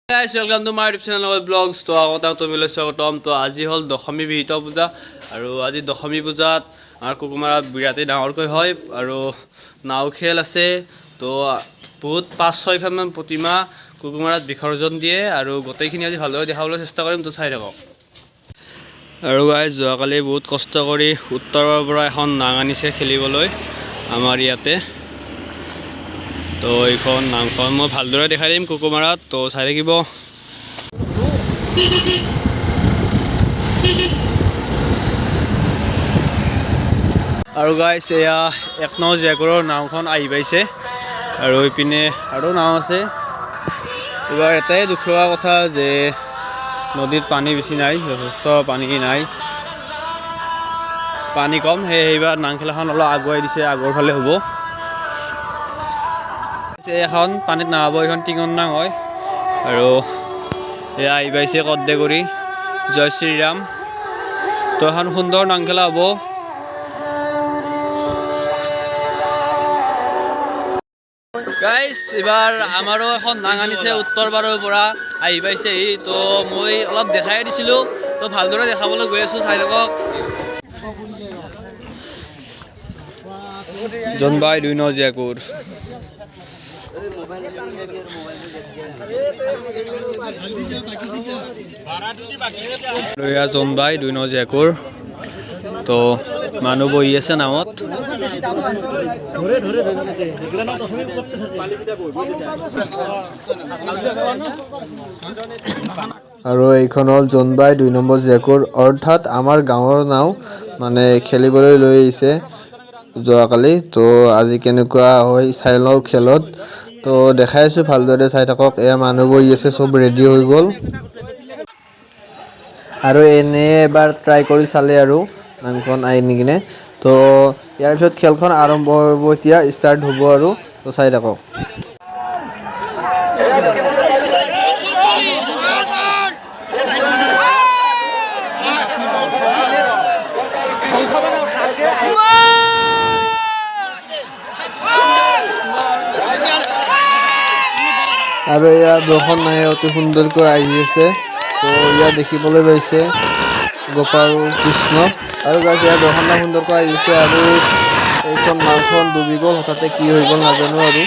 Guys, welcome to my YouTube channel vlogs. তো আগতে তুমি স্বাগতম। তো আজি হল দশমী বিহিত পূজা আৰু আজি দশমী পূজাত আমাৰ কুকুমাৰাত বিৰাটেই ডাঙৰকৈ হয় আৰু নাও খেল আছে। তো বহুত 5-6 মান প্ৰতিমা কুকুমাৰাত বিসৰ্জন দিয়ে আৰু গোটেইখিনি আজি ভালদৰে দেখাবলৈ চেষ্টা কৰিম। তো চাই থাকক। আৰু গাইজ যোৱাকালি বহুত কষ্ট কৰি উত্তৰৰ পৰা এখন নাং আনিছে খেলিবলৈ আমাৰ ইয়াতে। তো এইখন নামখন মই ভালদৰে দেখাই দিম কুকুমাৰাত। তো চাই থাকিব। আৰু গাইজ এয়া 1 নং জেকৰৰ নাওখন আহি পাইছে আৰু এইপিনে আৰু নাও আছে। এইবাৰ এটাই দুখ লগা কথা যে নদীত পানী বেছি নাই, যথেষ্ট পানী নাই, পানী কম। সেইবাৰ নাং খেলাখন অলপ আগুৱাই দিছে, আগৰ ফালে হ'ব। এখন পানীত নাহাব, এইখন টিঙৰ নাং হয় আৰু এয়া আহি পাইছে কদ্দেগুৰি জয় শ্ৰীৰাম। তো এখন সুন্দৰ নাং খেলা হ'ব। গাইজ এবাৰ আমাৰো এখন নাং আনিছে উত্তৰ পাৰৰ পৰা আহি পাইছে। তো মই অলপ দেখাই দিছিলোঁ, তো ভালদৰে দেখাবলৈ গৈ আছোঁ, চাই থাকক। জোনবাই 2 নং জেকুৰ জোনবাই 2 নং জেকুৰ। তো মানুহ বহি আছে নামত। আৰু এইখন হ'ল জোনবাই 2 নম্বৰ জেকুৰ, অৰ্থাৎ আমাৰ গাঁৱৰ নাও মানে খেলিবলৈ লৈ আহিছে যোৱাকালি। তো আজি কেনেকুৱা হয় চাই লওঁ খেলত। তো দেখাই আছোঁ, ভালদৰে চাই থাকক। এয়া মানুহ বহি আছে, চব ৰেডি হৈ গ'ল আৰু এনে এবাৰ ট্ৰাই কৰি চালে আৰু নাংখন আনি কিনে। তো ইয়াৰ পিছত খেলখন আৰম্ভ হ'ব, এতিয়া ষ্টাৰ্ট হ'ব আৰু। তো চাই থাকক। আৰু এয়া দুখন নাই অতি সুন্দৰকৈ আহি আছে। তো ইয়াত দেখিবলৈ পাইছে গোপাল কৃষ্ণ আৰু গাইজ ইয়াত দুখন নাও সুন্দৰকৈ আহিছে আৰু এইখন নাওখন ডুবি গ'ল, হঠাতে কি হৈ গ'ল নাজানো আৰু।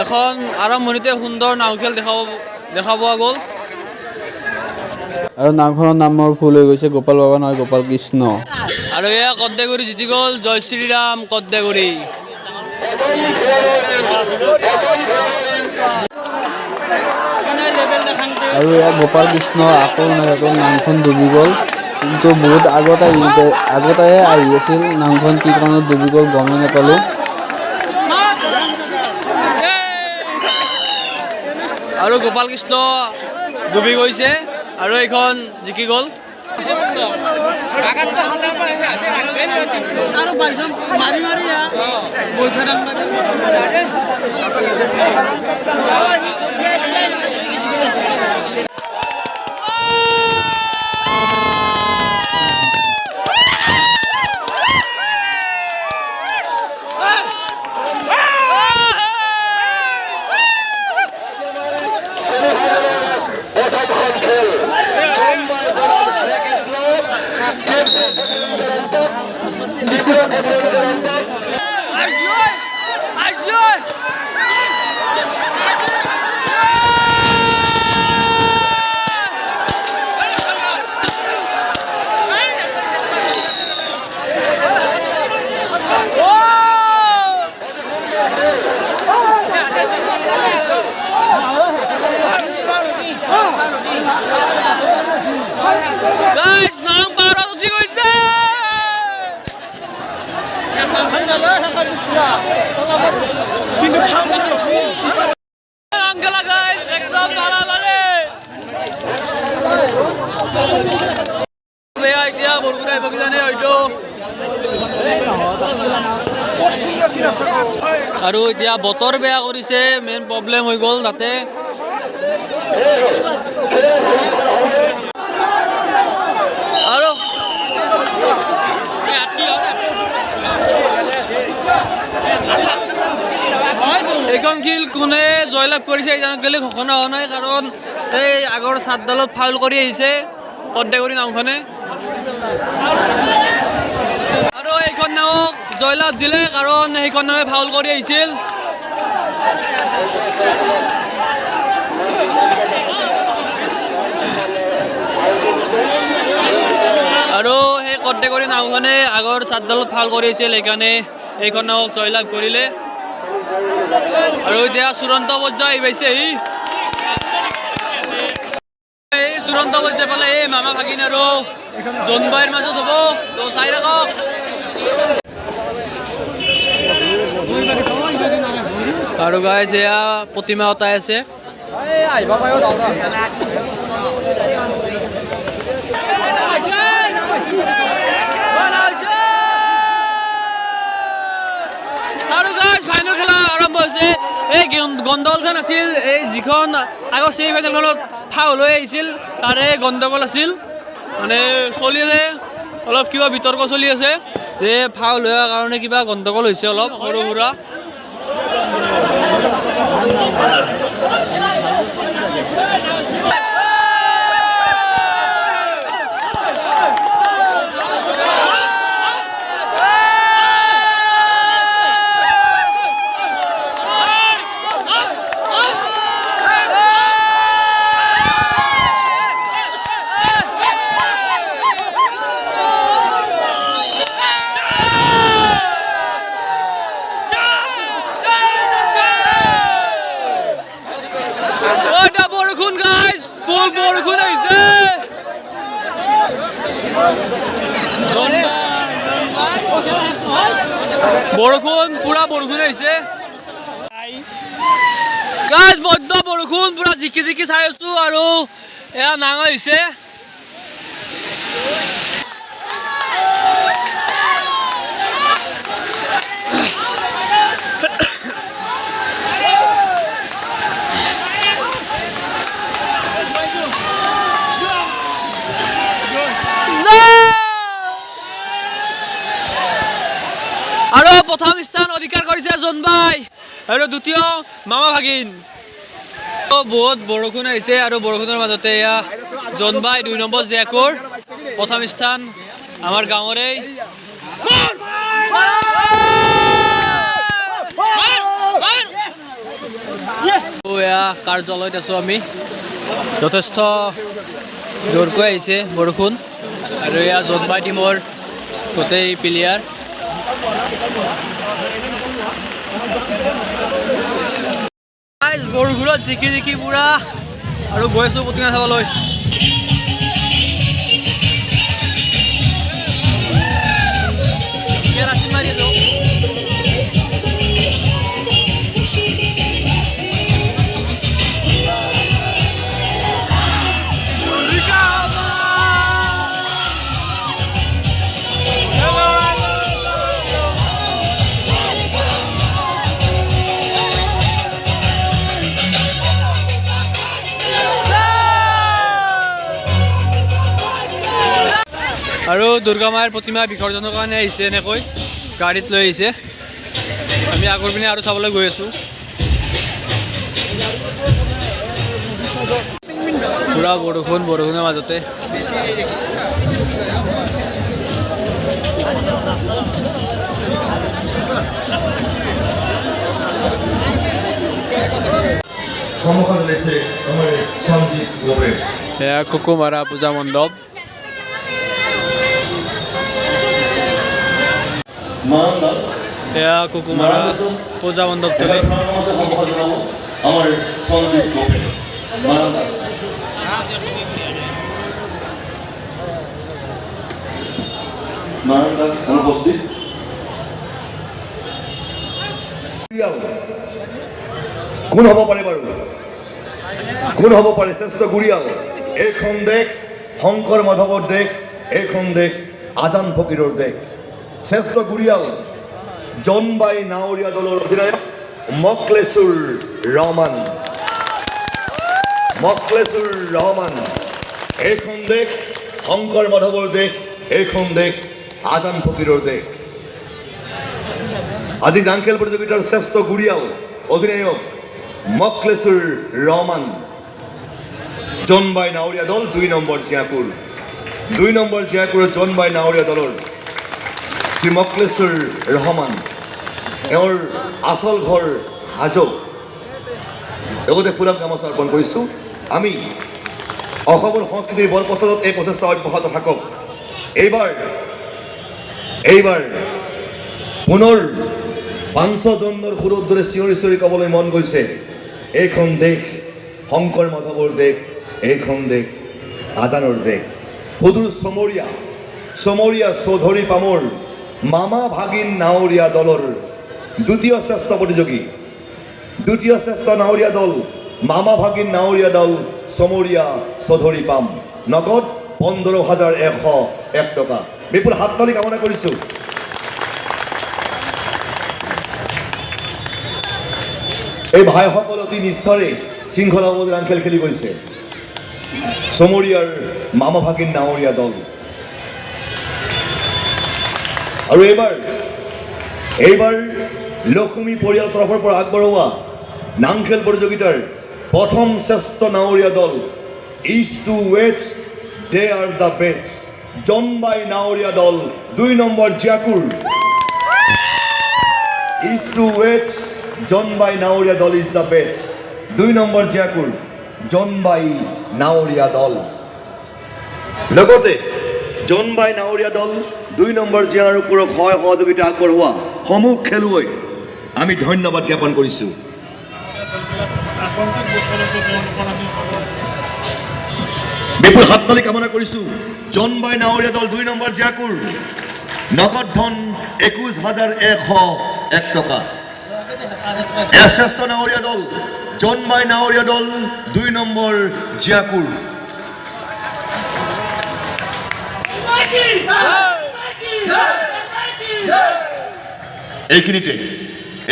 এখন আৰম্ভণিতে সুন্দৰ নাও খেল দেখা পোৱা গ'ল। আৰু নাওখনৰ নাম মোৰ ভুল হৈ গৈছে, গোপাল বাবা নহয়, গোপাল কৃষ্ণ। আৰু এয়া কদ্দেগুৰি জিতি গ'ল, জয় শ্ৰীৰাম কদ্দেগুৰি। আৰু এয়া গোপাল কৃষ্ণ আকৌ নায়কৰ নামখন ডুবি গ'ল, কিন্তু বহুত আগতে আহি আছিল। নামখন কি কাৰণত ডুবি গ'ল গমেই নাপালোঁ। আৰু গোপাল কৃষ্ণ ডুবি গৈছে আৰু এইখন জিকি গ'ল। এতিয়া বৰষুণ আহিব কিজানি হয়তো। আৰু এতিয়া বতৰ বেয়া কৰিছে, মেইন প্ৰব্লেম হৈ গ'ল তাতে। আৰু এইখন খেল কোনে জয়লাভ কৰিছে গেলে ঘোষণা হোৱা নাই, কাৰণ এই আগৰ চাটডালত ফাউল কৰি আহিছে কৰ্দেগুৰি নাওখনে। আৰু এইখন নাৱক জয়লাভ দিলে, কাৰণ সেইখন নাৱে ফাউল কৰি আহিছিল। আৰু সেই কৰ্দেগুৰি নাওখনে আগৰ চাটডালত ফাউল কৰি আহিছিল, সেইকাৰণে এইখন নাৱক জয়লাভ কৰিলে। আৰু এতিয়া চূড়ান্ত পৰ্যায় পাইছে এই চূড়ান্ত পৰ্যায় পালে এই মামা ভাগিন আৰু জোনবাইৰ মাজত হ'ব, তো চাই ৰাখক। আৰু গাইজ এয়া প্ৰতিমা অতাই আছে। আৰু গাইজ ফাইনেল খেলা আৰম্ভ হৈছে। এই গণ্ডগোলখন আছিল, এই যিখন আগৰ ছেমি ফাইনেলখনত ফাউল হৈ আহিছিল তাৰে গণ্ডগোল আছিল, মানে চলি আছে অলপ কিবা বিতৰ্ক চলি আছে যে ফাউল হোৱাৰ কাৰণে কিবা গণ্ডগোল হৈছে অলপ সৰু সুৰা। বৰষুণ গাইজ, ফুল বৰষুণ আহিছে। বৰষুণ পুৰা বৰষুণ আহিছে গাইজ, বৈদ্য বৰষুণ পুৰা জিকি জিকি চাই আছো। আৰু এয়া নাঙ আহিছে। আৰু প্ৰথম স্থান অধিকাৰ কৰিছে জোনবাই আৰু দ্বিতীয় মামা ভাগিন। বহুত বৰষুণ আহিছে আৰু বৰষুণৰ মাজতে এয়া জোনবাই 2 নম্বৰ জেকৰ প্ৰথম স্থান আমাৰ গাঁৱৰে। এয়া কাৰ্যালয়ত আছো আমি, যথেষ্ট জোৰকৈ আহিছে বৰষুণ। আৰু এয়া জোনবাই টিমৰ গোটেই প্লেয়াৰ। বৰষুণত জিকি জিকি পুৰা আৰু গৈ আছো প্ৰতিমা চাবলৈ। আৰু দুৰ্গা মাৰ প্ৰতিমা বিসৰ্জনৰ কাৰণে আহিছে, এনেকৈ গাড়ীত লৈ আহিছে। আমি আগৰ পিনে আৰু চাবলৈ গৈ আছোঁ। পুৰা বৰষুণ, বৰষুণৰ মাজতে এয়া কুকুমাৰা পূজা মণ্ডপ। এয়া কুকুমাৰা পূজা মণ্ডপ তুলি আমাৰ সঞ্জিত গোপে মাৰাদাস মাৰাদাস অনুপস্থিত। কোন হ'ব পাৰে বাৰু, কোন হ'ব পাৰে শ্ৰেষ্ঠ গুৰিয়াল? এইখন দেশ শংকৰ মাধৱৰ দেশ, এইখন দেশ আজান ফকীৰৰ দেশ। শ্ৰেষ্ঠ গুৰিয়াল জনবাই নাৱৰীয়া দলৰ অধিনায়ক মকলেছুৰ ৰহমান। মকলেছুৰ ৰহমান। এইখন দেশ শংকৰ মাধৱৰ দেশ, এইখন দেশ আজান ফকীৰৰ দেশ। আজি দাংখেল প্ৰতিযোগিতাৰ শ্ৰেষ্ঠ গুৰিয়াল অধিনায়ক মকলেছুৰ ৰহমান। জনবাই নাৱৰীয়া দল 2 নম্বৰ জিয়াকুৰ। 2 নম্বৰ জিয়াকুৰৰ জনবাই নাৱৰীয়া দলৰ শ্ৰী মকলেছুৰ ৰহমান। এওঁৰ আচল ঘৰ হাজো। লগতে ফুলাম গামোচা অৰ্পণ কৰিছোঁ। আমি অসমৰ সংস্কৃতিৰ বৰপথত এই প্ৰচেষ্টা অব্যাহত থাকক। এইবাৰ পুনৰ 500 জনৰ সুৰৰ দৰে চিঞৰি চিঞৰি ক'বলৈ মন গৈছে, এইখন দেশ শংকৰ মাধৱৰ দেশ, এইখন দেশ আজানৰ দেশ। সুদূৰ চমৰীয়া চৌধুৰী পামৰ মামা ভাগিন নাৱৰীয়া দলৰ দ্বিতীয় শ্ৰেষ্ঠ প্ৰতিযোগী, দ্বিতীয় শ্ৰেষ্ঠ নাৱৰীয়া দল মামা ভাগিন নাৱৰীয়া দল চমৰীয়া চৌধুৰী পাম। নগদ 15,101 টকা। বিপুল হাততালি কামনা কৰিছোঁ। এই ভাইসকল অতি নিষ্ঠাৰে শৃংখলাবদ্ধ ৰাংখেল খেলি গৈছে। চমৰীয়াৰ মামা ভাগিন নাৱৰীয়া দল। আৰু এইবাৰ লক্ষ্মী পৰিয়াল তৰফৰ পৰা আগবঢ়োৱা নাংখেল প্ৰতিযোগিতাৰ প্ৰথম শ্ৰেষ্ঠ নাৱৰীয়া দল east to west they are the best. জনবাই নাৱৰীয়া দল 2 নম্বৰ জিয়াকুৰ। ইষ্ট টু ৱেষ্ট জনবাই নাৱৰীয়া দল ইজ দ্য বেষ্ট। 2 নম্বৰ জিয়াকুৰ জনবাই নাৱৰীয়া দল। লগতে জনবাই নাৱৰীয়া দল 2 নম্বৰ জিয়াকুৰক সহযোগিতা আগবঢ়োৱা সমূহ খেলুৱৈ আমি ধন্যবাদ জ্ঞাপন কৰিছোঁ। বিপুল হাততালি কামনা কৰিছোঁ। জনবাই নাৱৰীয়া দল 2 নম্বৰ জিয়াকুৰ। নগদ ধন 21,101 টকা। শ্ৰেষ্ঠ নাৱৰীয়া দল জনবাই নাৱৰীয়া দল 2 নম্বৰ জিয়াকুৰ।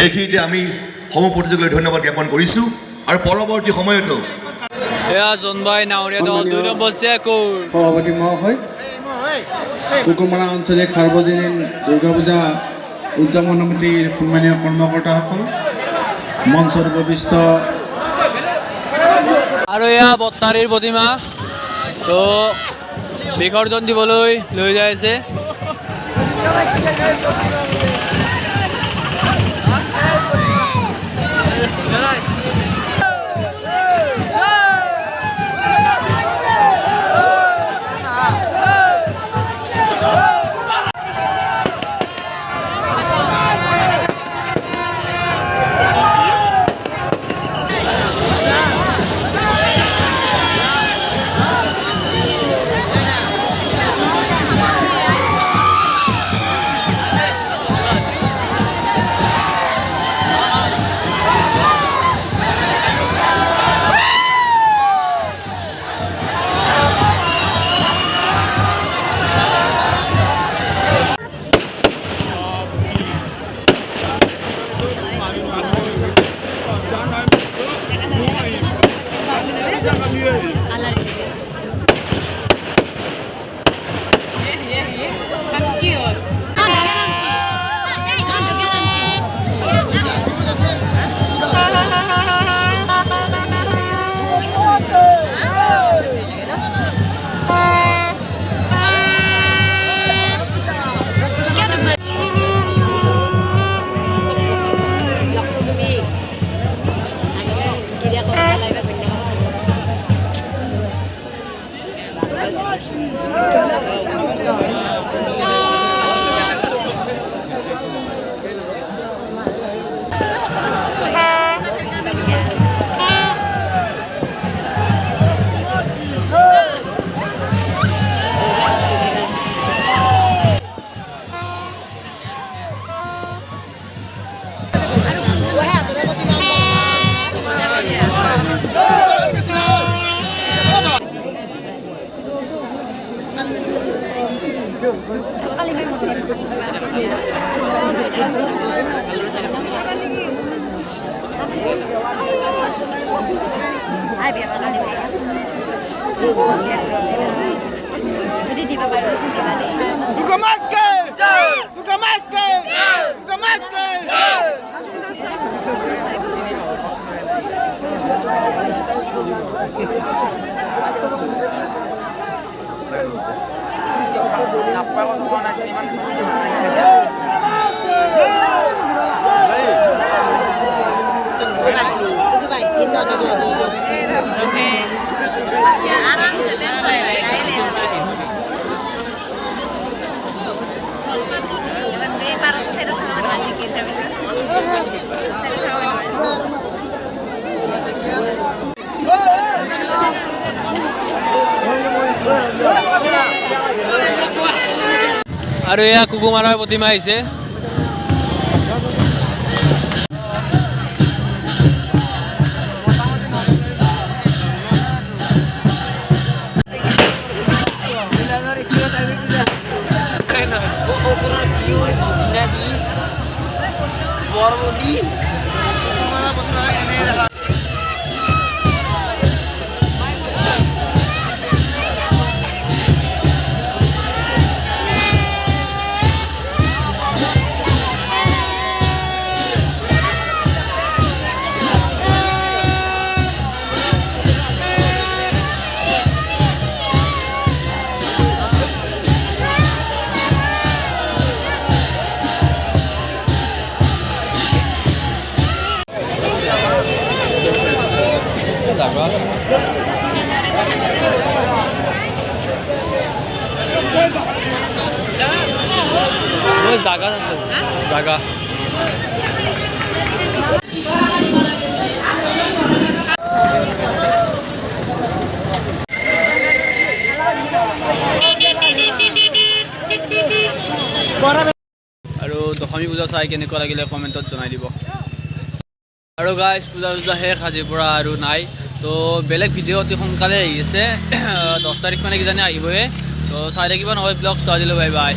এইখিনিতে আমি সমূহ প্ৰতিযোগীলৈ ধন্যবাদ জ্ঞাপন কৰিছোঁ। আৰু পৰৱৰ্তী সময়তো এয়া জনবাই নাৱৰীয়া দল 2 নম্বৰ জিয়াকুৰ। সভাপতি মহোদয়, কুকুৰমাৰা আঞ্চলিক সাৰ্বজনীন দুৰ্গা পূজা উদযাপন সমিতিৰ সন্মানীয় কৰ্মকৰ্তাসকল, মঞ্চৰ উপবিষ্ট আৰু এয়া বত্তাৰীৰ প্ৰতিমা তো বিসৰ্জন দিবলৈ লৈ যাই আছে। Kali Jadi di bawah itu sendiri. Itu baik, itu oke. Ya, arang sedang আৰু এয়া কুকুমাৰাৰ প্ৰতিমা আহিছে জাগা আছে জাগা আৰু দশমী পূজা চাই কেনেকুৱা লাগিলে কমেণ্টত জনাই দিব আৰু গাইজ পূজা শেষ আজিৰ পৰা আৰু নাই তো বেলেগ ভিডিঅ' অতি সোনকালে আহি আছে 10 তাৰিখ মানে কিজানি আহিবই তো চাই থাকিব নহয় ব্লগ ষ্টাৰ্ট দিলোঁ বাই বাই